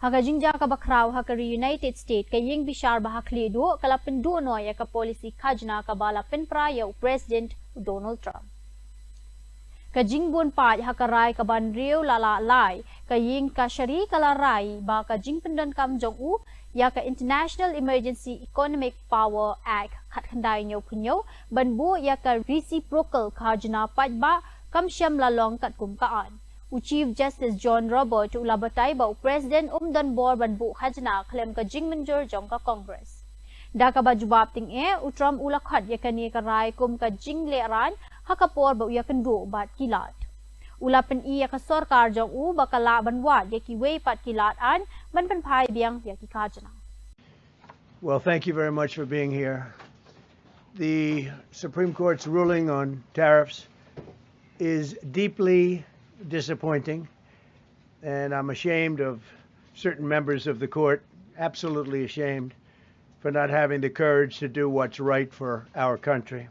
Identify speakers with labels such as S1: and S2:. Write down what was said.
S1: Haka jingja ka bakraw haka United States kaying bishar bahakli do kala pynduh no ya ka policy khajna ka bala penpra ya President Donald Trump. Kajing bun pa haka rai ka banriu lala lai kaying ka syari kala rai ba kajing pendan kam jong ya ka International Emergency Economic Power Act khathandai nyo punyo banbu ya ka reciprocal khajna ba kam syam lalong kat kumkaan. Chief Justice John Robert ulabatay ba President dan bor banbu khajna klem ka jing menjur jong ka Congress. Da ka ba jubab ting Trump ulakhat ya kani ka rai kum ka jing leran hakapor ba ya kendu bat kilat. Ulapen ya ka sarkar jong bakala banwat ya ki wei pat kilat an ban penpai biang ya ki khajna.
S2: Well, thank you very much for being here. The Supreme Court's ruling on tariffs is deeply disappointing, and I'm ashamed of certain members of the court, absolutely ashamed, for not having the courage to do what's right for our country.